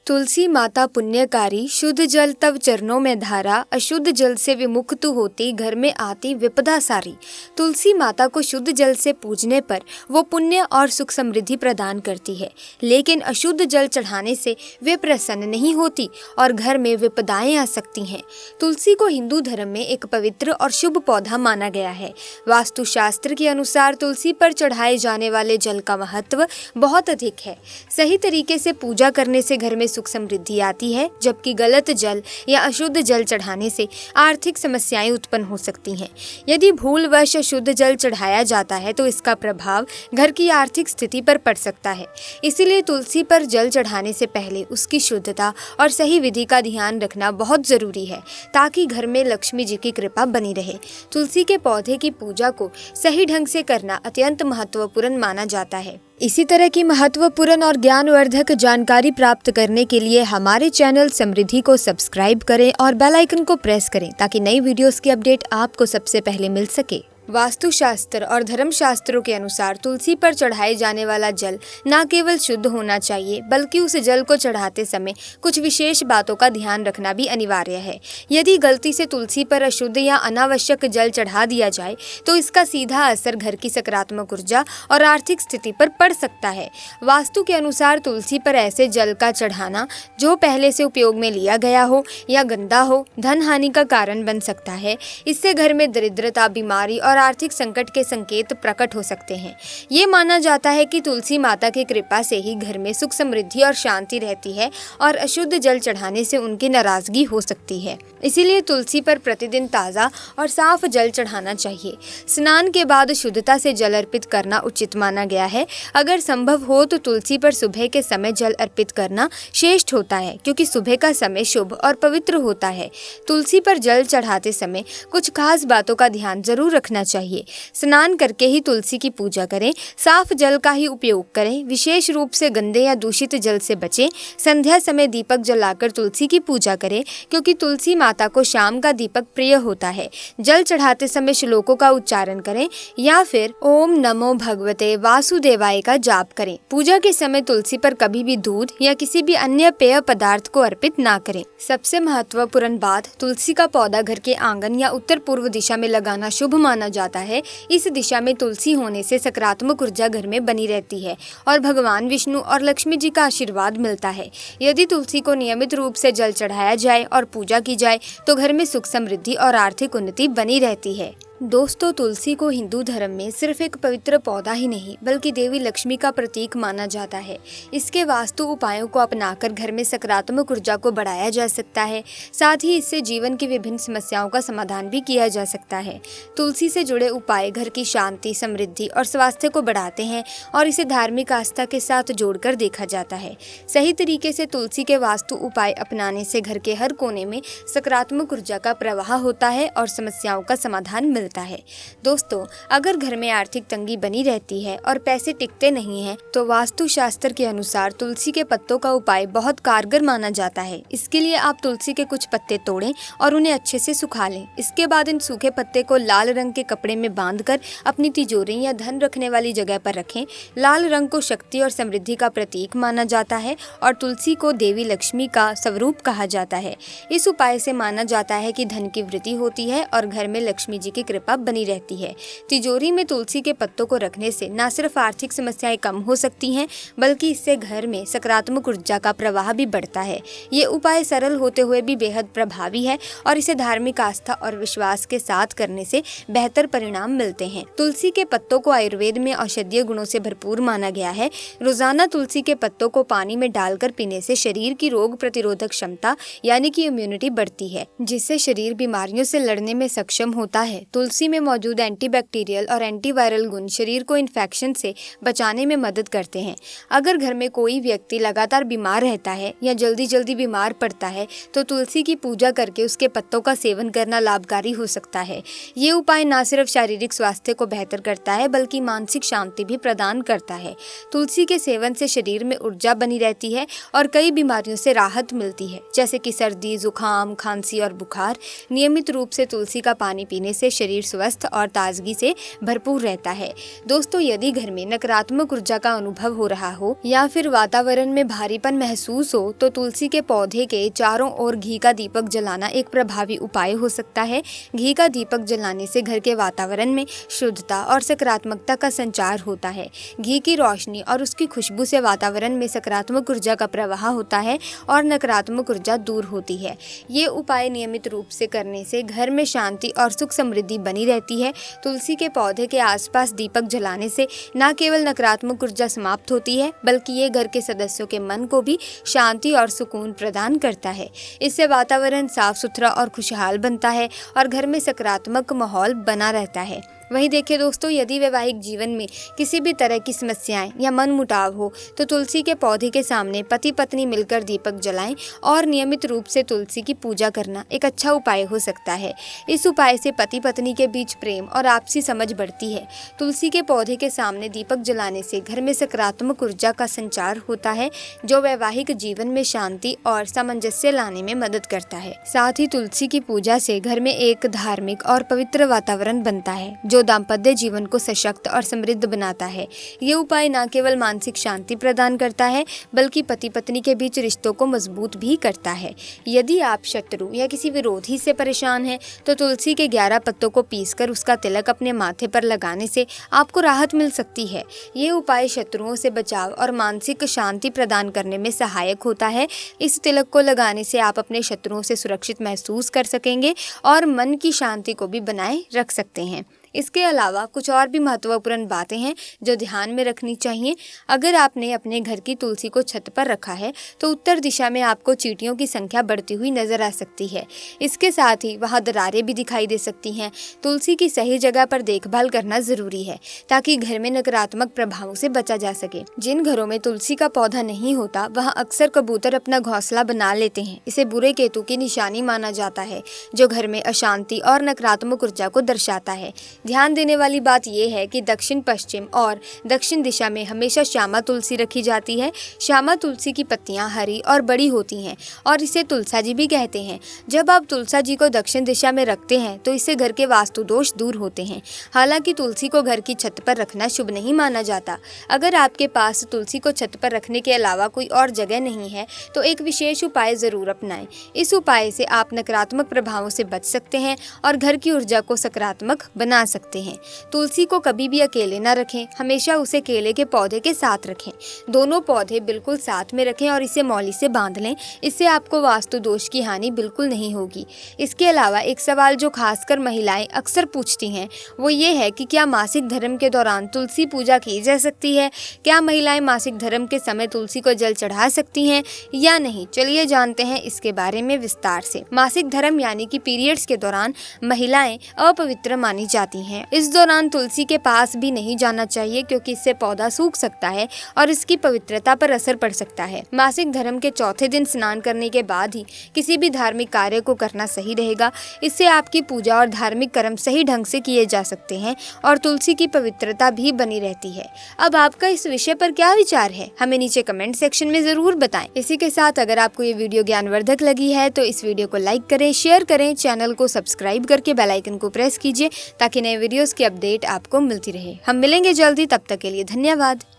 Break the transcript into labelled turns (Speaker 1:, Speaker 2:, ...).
Speaker 1: तुलसी माता पुण्यकारी, शुद्ध जल तव चरणों में धारा, अशुद्ध जल से विमुख तू होती, घर में आती विपदा सारी। तुलसी माता को शुद्ध जल से पूजने पर वो पुण्य और सुख समृद्धि प्रदान करती है, लेकिन अशुद्ध जल चढ़ाने से वे प्रसन्न नहीं होती और घर में विपदाएं आ सकती हैं। तुलसी को हिंदू धर्म में एक पवित्र और शुभ पौधा माना गया है। वास्तुशास्त्र के अनुसार तुलसी पर चढ़ाए जाने वाले जल का महत्व बहुत अधिक है। सही तरीके से पूजा करने से घर में सुख समृद्धि आती है, जबकि गलत जल या अशुद्ध जल चढ़ाने से आर्थिक समस्याएं उत्पन्न हो सकती हैं। यदि भूलवश अशुद्ध जल चढ़ाया जाता है तो इसका प्रभाव घर की आर्थिक स्थिति पर पड़ सकता है। इसीलिए तुलसी पर जल चढ़ाने से पहले उसकी शुद्धता और सही विधि का ध्यान रखना बहुत जरूरी है, ताकि घर में लक्ष्मी जी की कृपा बनी रहे। तुलसी के पौधे की पूजा को सही ढंग से करना अत्यंत महत्वपूर्ण माना जाता है। इसी तरह की महत्वपूर्ण और ज्ञानवर्धक जानकारी प्राप्त करने के लिए हमारे चैनल समृद्धि को सब्सक्राइब करें और बेल आइकन को प्रेस करें, ताकि नई वीडियोस की अपडेट आपको सबसे पहले मिल सके। वास्तुशास्त्र और धर्मशास्त्रों के अनुसार तुलसी पर चढ़ाए जाने वाला जल न केवल शुद्ध होना चाहिए, बल्कि उस जल को चढ़ाते समय कुछ विशेष बातों का ध्यान रखना भी अनिवार्य है। यदि गलती से तुलसी पर अशुद्ध या अनावश्यक जल चढ़ा दिया जाए तो इसका सीधा असर घर की सकारात्मक ऊर्जा और आर्थिक स्थिति पर पड़ सकता है। वास्तु के अनुसार तुलसी पर ऐसे जल का चढ़ाना जो पहले से उपयोग में लिया गया हो या गंदा हो, धन हानि का कारण बन सकता है। इससे घर में दरिद्रता, बीमारी और आर्थिक संकट के संकेत प्रकट हो सकते हैं। ये माना जाता है कि तुलसी माता की कृपा से ही घर में सुख समृद्धि और शांति रहती है और अशुद्ध जल चढ़ाने से उनकी नाराजगी हो सकती है। इसीलिए तुलसी पर प्रतिदिन ताज़ा और साफ जल चढ़ाना चाहिए। स्नान के बाद शुद्धता से जल अर्पित करना उचित माना गया है। अगर संभव हो तो तुलसी पर सुबह के समय जल अर्पित करना श्रेष्ठ होता है, क्योंकि सुबह का समय शुभ और पवित्र होता है। तुलसी पर जल चढ़ाते समय कुछ खास बातों का ध्यान जरूर रखना चाहिए। स्नान करके ही तुलसी की पूजा करें, साफ जल का ही उपयोग करें, विशेष रूप से गंदे या दूषित जल से बचें। संध्या समय दीपक जलाकर तुलसी की पूजा करें, क्योंकि तुलसी माता को शाम का दीपक प्रिय होता है। जल चढ़ाते समय श्लोकों का उच्चारण करें या फिर ओम नमो भगवते वासुदेवाय का जाप करें। पूजा के समय तुलसी पर कभी भी दूध या किसी भी अन्य पेय पदार्थ को अर्पित ना करें। सबसे महत्वपूर्ण बात, तुलसी का पौधा घर के आंगन या उत्तर पूर्व दिशा में लगाना शुभ माना जाता है। इस दिशा में तुलसी होने से सकारात्मक ऊर्जा घर में बनी रहती है और भगवान विष्णु और लक्ष्मी जी का आशीर्वाद मिलता है। यदि तुलसी को नियमित रूप से जल चढ़ाया जाए और पूजा की जाए तो घर में सुख समृद्धि और आर्थिक उन्नति बनी रहती है। दोस्तों, तुलसी को हिंदू धर्म में सिर्फ एक पवित्र पौधा ही नहीं, बल्कि देवी लक्ष्मी का प्रतीक माना जाता है। इसके वास्तु उपायों को अपनाकर घर में सकारात्मक ऊर्जा को बढ़ाया जा सकता है। साथ ही इससे जीवन की विभिन्न समस्याओं का समाधान भी किया जा सकता है। तुलसी से जुड़े उपाय घर की शांति, समृद्धि और स्वास्थ्य को बढ़ाते हैं और इसे धार्मिक आस्था के साथ जोड़कर देखा जाता है। सही तरीके से तुलसी के वास्तु उपाय अपनाने से घर के हर कोने में सकारात्मक ऊर्जा का प्रवाह होता है और समस्याओं का समाधान मिलता है। दोस्तों, अगर घर में आर्थिक तंगी बनी रहती है और पैसे टिकते नहीं हैं, तो वास्तु शास्त्र के अनुसार तुलसी के पत्तों का उपाय बहुत कारगर माना जाता है। इसके लिए आप तुलसी के कुछ पत्ते तोड़ें और उन्हें अच्छे से सुखा लें। इसके बाद इन सूखे पत्ते को लाल रंग के कपड़े में बांधकर अपनी तिजोरी या धन रखने वाली जगह पर रखें। लाल रंग को शक्ति और समृद्धि का प्रतीक माना जाता है और तुलसी को देवी लक्ष्मी का स्वरूप कहा जाता है। इस उपाय से माना जाता है कि धन की वृद्धि होती है और घर में लक्ष्मी जी की कृपा बनी रहती है। तिजोरी में तुलसी के पत्तों को रखने से न सिर्फ आर्थिक समस्याएं कम हो सकती हैं, बल्कि इससे घर में सकारात्मक ऊर्जा का प्रवाह भी बढ़ता है। ये उपाय सरल होते हुए भी बेहद प्रभावी है और इसे धार्मिक आस्था और विश्वास के साथ करने से बेहतर परिणाम मिलते हैं। तुलसी के पत्तों को आयुर्वेद में औषधीय गुणों से भरपूर माना गया है। रोजाना तुलसी के पत्तों को पानी में डालकर पीने से शरीर की रोग प्रतिरोधक क्षमता यानी कि इम्यूनिटी बढ़ती है, जिससे शरीर बीमारियों से लड़ने में सक्षम होता है। तुलसी में मौजूद एंटीबैक्टीरियल और एंटीवायरल गुण शरीर को इन्फेक्शन से बचाने में मदद करते हैं। अगर घर में कोई व्यक्ति लगातार बीमार रहता है या जल्दी बीमार पड़ता है तो तुलसी की पूजा करके उसके पत्तों का सेवन करना लाभकारी हो सकता है। ये उपाय न सिर्फ शारीरिक स्वास्थ्य को बेहतर करता है, बल्कि मानसिक शांति भी प्रदान करता है। तुलसी के सेवन से शरीर में ऊर्जा बनी रहती है और कई बीमारियों से राहत मिलती है, जैसे कि सर्दी, जुकाम, खांसी और बुखार। नियमित रूप से तुलसी का पानी पीने से शरीर शरीर स्वस्थ और ताजगी से भरपूर रहता है। दोस्तों, यदि घर में नकारात्मक ऊर्जा का अनुभव हो रहा हो या फिर वातावरण में भारीपन महसूस हो तो तुलसी के पौधे के चारों ओर घी का दीपक जलाना एक प्रभावी उपाय हो सकता है। घी का दीपक जलाने से घर के वातावरण में शुद्धता और सकारात्मकता का संचार होता है। घी की रोशनी और उसकी खुशबू से वातावरण में सकारात्मक ऊर्जा का प्रवाह होता है और नकारात्मक ऊर्जा दूर होती है। ये उपाय नियमित रूप से करने से घर में शांति और सुख समृद्धि बनी रहती है। तुलसी के पौधे के आसपास दीपक जलाने से न केवल नकारात्मक ऊर्जा समाप्त होती है बल्कि ये घर के सदस्यों के मन को भी शांति और सुकून प्रदान करता है। इससे वातावरण साफ सुथरा और खुशहाल बनता है और घर में सकारात्मक माहौल बना रहता है। वहीं देखिए दोस्तों, यदि वैवाहिक जीवन में किसी भी तरह की समस्याएं या मनमुटाव हो तो तुलसी के पौधे के सामने पति पत्नी मिलकर दीपक जलाएं और नियमित रूप से तुलसी की पूजा करना एक अच्छा उपाय हो सकता है। इस उपाय से पति पत्नी के बीच प्रेम और आपसी समझ बढ़ती है। तुलसी के पौधे के सामने दीपक जलाने से घर में सकारात्मक ऊर्जा का संचार होता है जो वैवाहिक जीवन में शांति और सामंजस्य लाने में मदद करता है। साथ ही तुलसी की पूजा से घर में एक धार्मिक और पवित्र वातावरण बनता है जो दाम्पत्य जीवन को सशक्त और समृद्ध बनाता है। ये उपाय न केवल मानसिक शांति प्रदान करता है बल्कि पति पत्नी के बीच रिश्तों को मजबूत भी करता है। यदि आप शत्रु या किसी विरोधी से परेशान हैं तो तुलसी के 11 पत्तों को पीसकर उसका तिलक अपने माथे पर लगाने से आपको राहत मिल सकती है। ये उपाय शत्रुओं से बचाव और मानसिक शांति प्रदान करने में सहायक होता है। इस तिलक को लगाने से आप अपने शत्रुओं से सुरक्षित महसूस कर सकेंगे और मन की शांति को भी बनाए रख सकते हैं। इसके अलावा कुछ और भी महत्वपूर्ण बातें हैं जो ध्यान में रखनी चाहिए। अगर आपने अपने घर की तुलसी को छत पर रखा है तो उत्तर दिशा में आपको चींटियों की संख्या बढ़ती हुई नजर आ सकती है। इसके साथ ही वहां दरारें भी दिखाई दे सकती हैं। तुलसी की सही जगह पर देखभाल करना जरूरी है ताकि घर में नकारात्मक प्रभावों से बचा जा सके। जिन घरों में तुलसी का पौधा नहीं होता वहाँ अक्सर कबूतर अपना घोंसला बना लेते हैं। इसे बुरे केतु की निशानी माना जाता है जो घर में अशांति और नकारात्मक ऊर्जा को दर्शाता है। ध्यान देने वाली बात यह है कि दक्षिण पश्चिम और दक्षिण दिशा में हमेशा श्यामा तुलसी रखी जाती है। श्यामा तुलसी की पत्तियां हरी और बड़ी होती हैं और इसे तुलसा जी भी कहते हैं। जब आप तुलसा जी को दक्षिण दिशा में रखते हैं तो इससे घर के वास्तु दोष दूर होते हैं। हालांकि तुलसी को घर की छत पर रखना शुभ नहीं माना जाता। अगर आपके पास तुलसी को छत पर रखने के अलावा कोई और जगह नहीं है तो एक विशेष उपाय जरूर अपनाएं। इस उपाय से आप नकारात्मक प्रभावों से बच सकते हैं और घर की ऊर्जा को सकारात्मक बना सकते हैं। तुलसी को कभी भी अकेले ना रखें, हमेशा उसे केले के पौधे के साथ रखें। दोनों पौधे बिल्कुल साथ में रखें और इसे मौली से बांध लें। इससे आपको वास्तु दोष की हानि बिल्कुल नहीं होगी। इसके अलावा एक सवाल जो खासकर महिलाएं अक्सर पूछती हैं वो ये है कि क्या मासिक धर्म के दौरान तुलसी पूजा की जा सकती है? क्या महिलाएं मासिक धर्म के समय तुलसी को जल चढ़ा सकती हैं या नहीं? चलिए जानते हैं इसके बारे में विस्तार से। मासिक धर्म यानी कि पीरियड्स के दौरान महिलाएं अपवित्र मानी जाती हैं। इस दौरान तुलसी के पास भी नहीं जाना चाहिए क्योंकि इससे पौधा सूख सकता है और इसकी पवित्रता पर असर पड़ सकता है। मासिक धर्म के चौथे दिन स्नान करने के बाद ही किसी भी धार्मिक कार्य को करना सही रहेगा। इससे आपकी पूजा और धार्मिक कर्म सही ढंग से किए जा सकते हैं और तुलसी की पवित्रता भी बनी रहती है। अब आपका इस विषय पर क्या विचार है, हमें नीचे कमेंट सेक्शन में जरूर बताएं। इसी के साथ अगर आपको ये वीडियो ज्ञानवर्धक लगी है तो इस वीडियो को लाइक करें, शेयर करें, चैनल को सब्सक्राइब करके बेल आइकन को प्रेस कीजिए ताकि नए वीडियोस की अपडेट आपको मिलती रहे। हम मिलेंगे जल्दी, तब तक के लिए धन्यवाद।